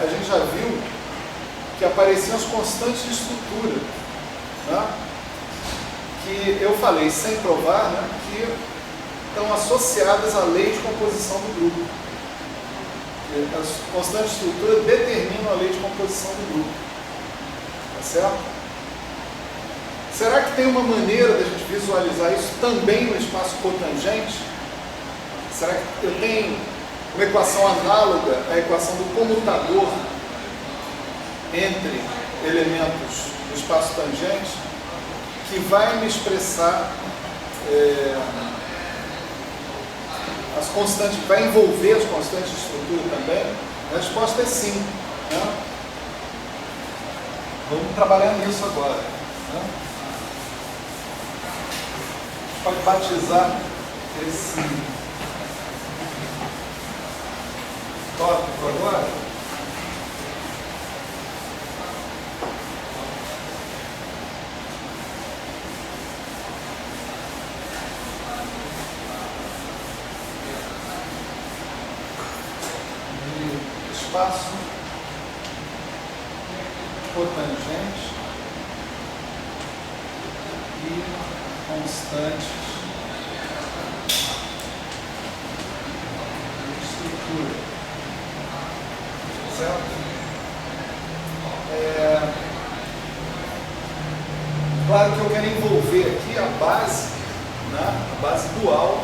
a gente já viu que apareciam as constantes de estrutura, né? Que eu falei, sem provar, né, que estão associadas à lei de composição do grupo. As constantes de estrutura determinam a lei de composição do grupo. Tá certo? Será que tem uma maneira da gente visualizar isso também no espaço cotangente? Será que eu tenho uma equação análoga à equação do comutador entre elementos do espaço tangente, que vai me expressar as constantes, vai envolver as constantes de estrutura também? A resposta é sim, né? Vamos trabalhar nisso agora, né? A gente pode batizar esse tópico agora de espaço cotangente e constantes de estrutura, certo? Claro que eu quero envolver aqui a base, né, a base dual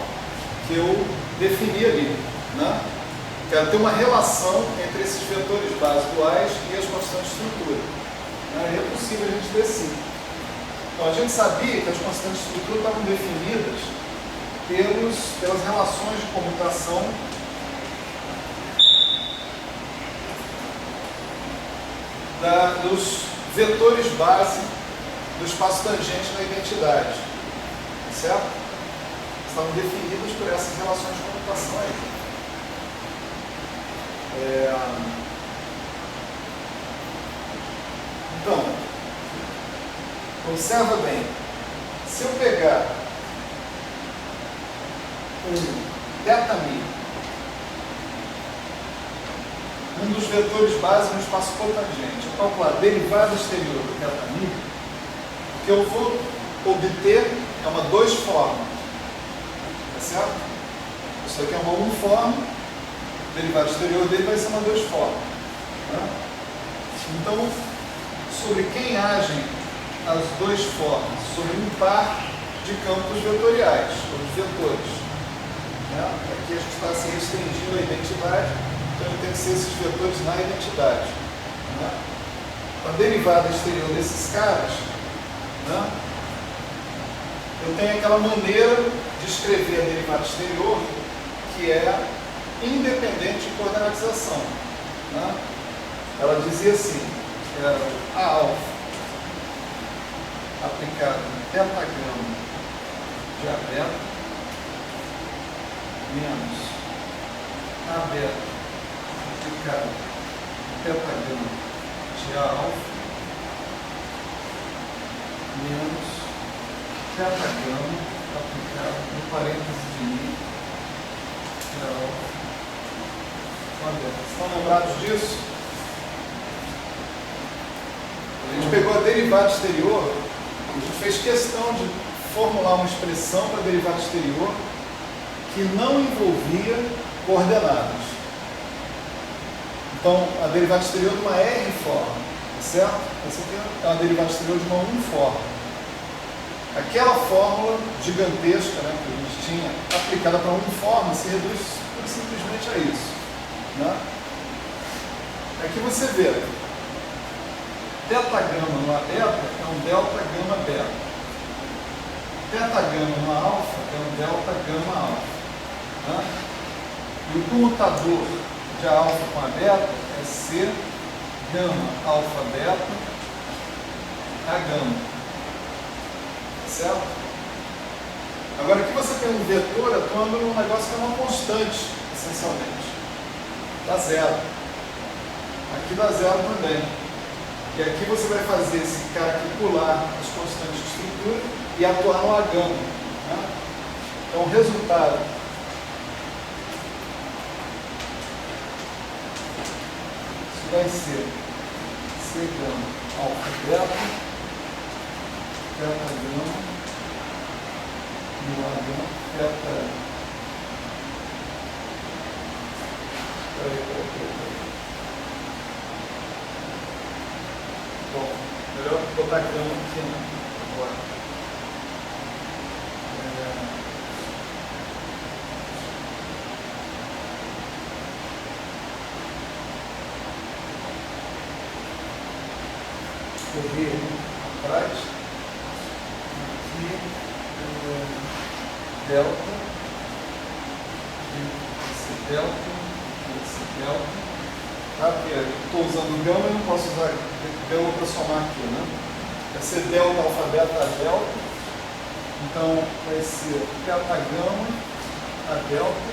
que eu defini ali, né? Quero ter uma relação entre esses vetores base duais e as constantes de estrutura. É possível a gente ter sim. Então, a gente sabia que as constantes de estrutura estavam definidas pelas relações de comutação dos vetores base do espaço tangente na identidade. Certo? Estavam definidos por essas relações de comutação aí. Então, observa bem, se eu pegar um θ-μ, um dos vetores base no espaço cotangente, eu calcular a derivada exterior do θ-μ, o que eu vou obter é uma 2 forma, tá certo? Isso aqui é uma 1 forma, a derivada exterior dele vai ser uma 2 forma, né? Então, sobre quem agem as 2 formas? Sobre um par de campos vetoriais, os vetores, né? Aqui a gente está se restringindo a identidade, então tem que ser esses vetores na identidade, né? A derivada exterior desses caras, né? Eu tenho aquela maneira de escrever a derivada exterior que é independente de coordenatização, né? Ela dizia assim, era a alfa aplicado no tetagrama de A beta menos A beta aplicado no tetagrama de A alfa menos tetagrama aplicado no parênteses de I de A alfa. Estão lembrados disso? A gente pegou a derivada exterior, a gente fez questão de formular uma expressão para a derivada exterior que não envolvia coordenadas. Então, a derivada exterior de uma R forma, certo? Essa aqui é uma derivada exterior de uma 1 forma. Aquela fórmula gigantesca, né, que a gente tinha aplicada para 1 forma se reduz simplesmente a isso, né? Aqui você vê, θ-gama no A beta é um delta-gama beta. θ-gama no A alfa é um delta-gama alfa, né? E o comutador de A alfa com A beta é C gama alfa beta A gama. Certo? Agora aqui você tem um vetor atuando num negócio que é uma constante, essencialmente. Dá zero. Aqui dá zero também. E aqui você vai fazer esse cara aqui pular as constantes de estrutura e atuar no A gama, né? Então o resultado vai ser C gama alfa beta, beta gama, no A gama, beta. Peraí. Bom, melhor botar gama aqui, né? Agora. Correr atrás, aqui, delta, esse delta, tá? Porque eu estou usando gama e não posso usar gama para somar aqui, né? Vai ser delta alfa beta a delta, então vai ser beta gama a delta,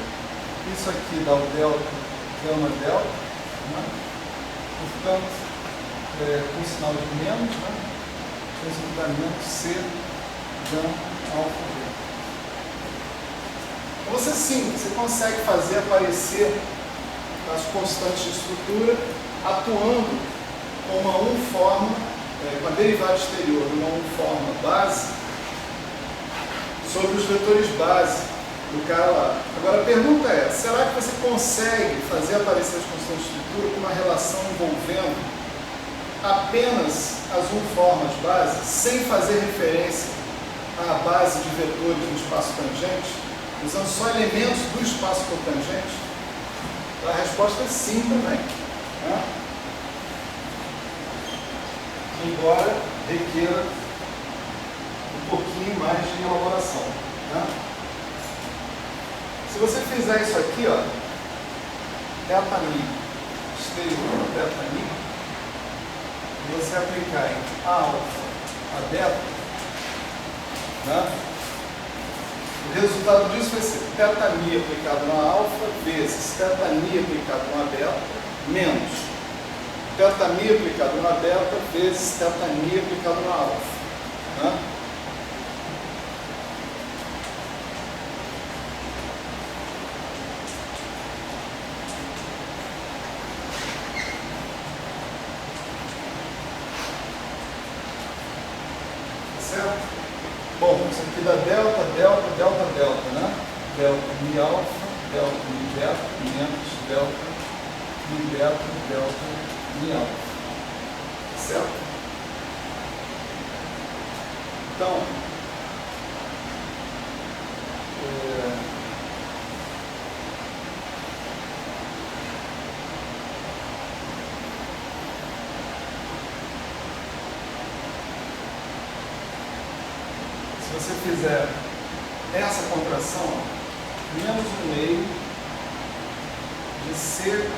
isso aqui dá o delta, gama delta, né? Portanto, com sinal de menos, né? Resultamento C gama alfa beta. Você sim, você consegue fazer aparecer as constantes de estrutura atuando com uma uniforma, com a derivada exterior, uma uniforma base sobre os vetores base do cara lá. Agora a pergunta é, será que você consegue fazer aparecer as constantes de estrutura com uma relação envolvendo apenas as uniformas base, sem fazer referência à base de vetores no espaço tangente, usando só elementos do espaço cotangente? A resposta é sim também, né? Embora requeira um pouquinho mais de elaboração, né? Se você fizer isso aqui, ó, delta mi exterior, delta mi, e você aplicar em A alfa a beta, né? O resultado disso vai ser teta mi aplicado na alfa vezes teta mi aplicado na beta menos teta mi aplicado na beta vezes teta mi aplicado na alfa, né? Certo? Bom, isso aqui dá delta, delta, delta, delta, né? Delta mi alfa, delta mi beta, menos delta mi beta, delta mi alfa. Certo? Então, se você fizer essa contração, menos 1/2 de C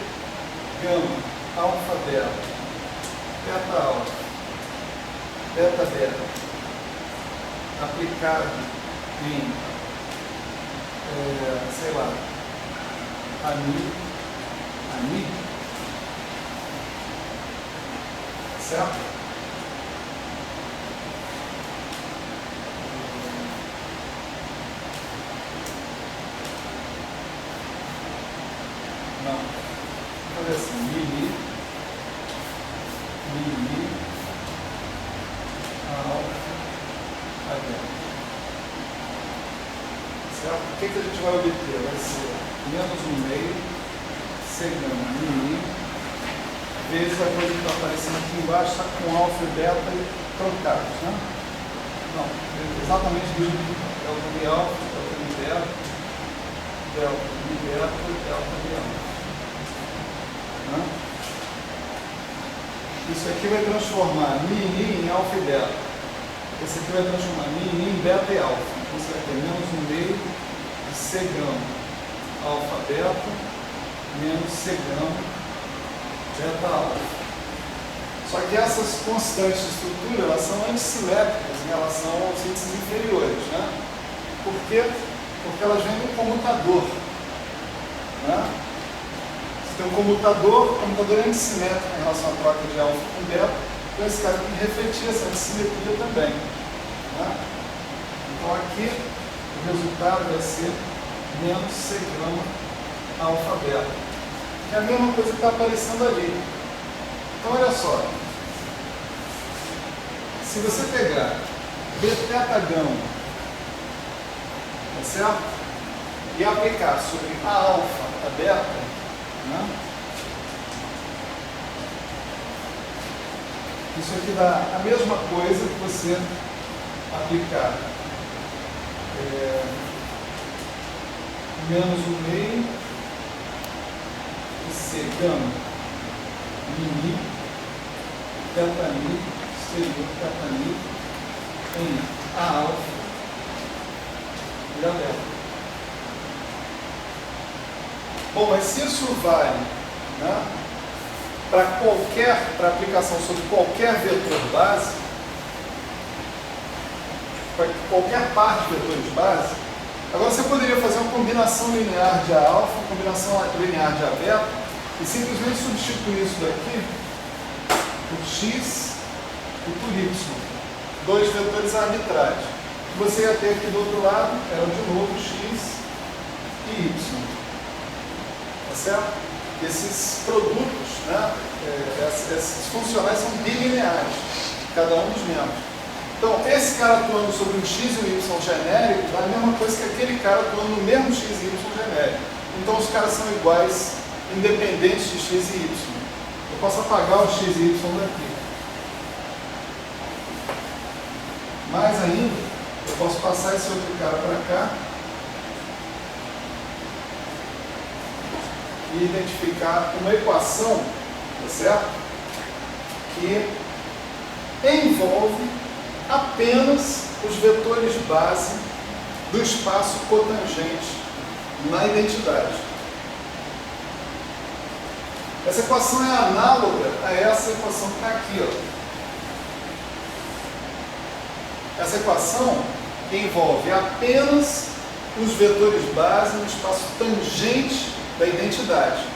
gama alfa beta, beta alfa, beta beta, aplicado em, sei lá, a mi, certo? Não. Vou fazer assim, mi, alfa, a delta. Certo? O que a gente vai obter? Vai ser menos 1/2 C gama mi vezes a coisa que está aparecendo aqui embaixo, está com alfa e beta trocados, né? Não, exatamente do jeito que está. Delta mi alfa, delta mi beta, delta mi beta, delta mi alfa. Isso aqui vai transformar mi em alfa e beta. Esse aqui vai transformar mi em beta e alfa. Então você vai ter menos 1/2 de C gama alfa beta menos C gama beta alfa. Só que essas constantes de estrutura, elas são antissimétricas em relação aos índices inferiores, né? Por quê? Porque elas vêm do comutador, né? Tem um comutador, o comutador é antissimétrico em relação à troca de alfa com beta, então esse cara tem que refletir essa antissimetria também, né? Então aqui o resultado vai ser menos C gama alfa beta, que é a mesma coisa que está aparecendo ali, Então, olha só. Se você pegar beta gama, tá certo? E aplicar sobre a alfa, a beta, né? Isso aqui dá a mesma coisa que você aplicar menos 1/2 e C gama mini teta mi exterior teta mi em A alfa e a beta. Bom, mas se isso vale, né, para aplicação sobre qualquer vetor base, para qualquer parte de vetores base, agora você poderia fazer uma combinação linear de A alfa, uma combinação linear de A beta, e simplesmente substituir isso daqui por x e por y, dois vetores arbitrários. O que você ia ter aqui do outro lado era de novo x e y. Tá certo? Esses produtos, né, esses funcionais são bilineares, cada um dos membros. Então, esse cara atuando sobre um x e um y genérico dá a mesma coisa que aquele cara atuando no mesmo x e y genérico. Então, os caras são iguais, independentes de x e y. Eu posso apagar o x e y daqui. Mais ainda, eu posso passar esse outro cara para cá e identificar uma equação, tá certo? Que envolve apenas os vetores base do espaço cotangente na identidade. Essa equação é análoga a essa equação que está aqui, ó. Essa equação envolve apenas os vetores base no espaço tangente da identidade.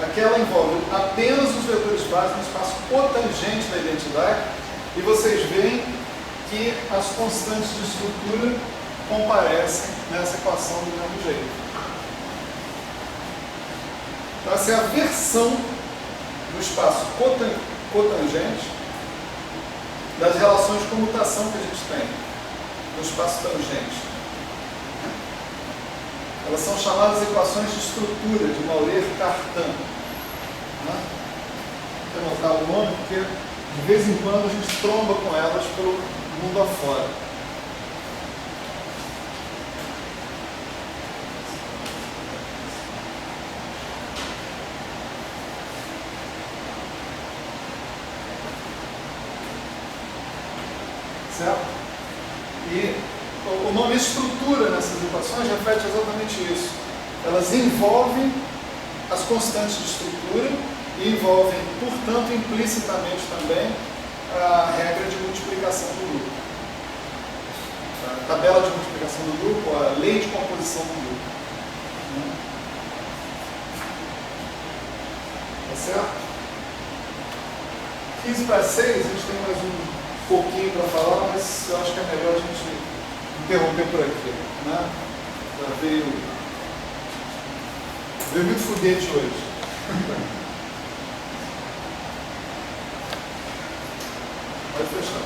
Aquela envolve apenas os vetores base no espaço cotangente da identidade, e vocês veem que as constantes de estrutura comparecem nessa equação do mesmo jeito. Então, essa é a versão do espaço cotangente das relações de comutação que a gente tem no espaço tangente. Elas são chamadas equações de estrutura, de Maurer-Cartan. Vou anotar o nome, porque de vez em quando a gente tromba com elas pelo mundo afora. Certo? E o nome estrutura nessas equações reflete exatamente isso. Elas envolvem as constantes de estrutura e envolvem, portanto, implicitamente também a regra de multiplicação do grupo. A tabela de multiplicação do grupo, a lei de composição do grupo. Tá certo? 15 para 6, a gente tem mais um pouquinho para falar, mas eu acho que é melhor a gente interromper por aqui, né? Já veio muito foguete hoje. Pode fechar.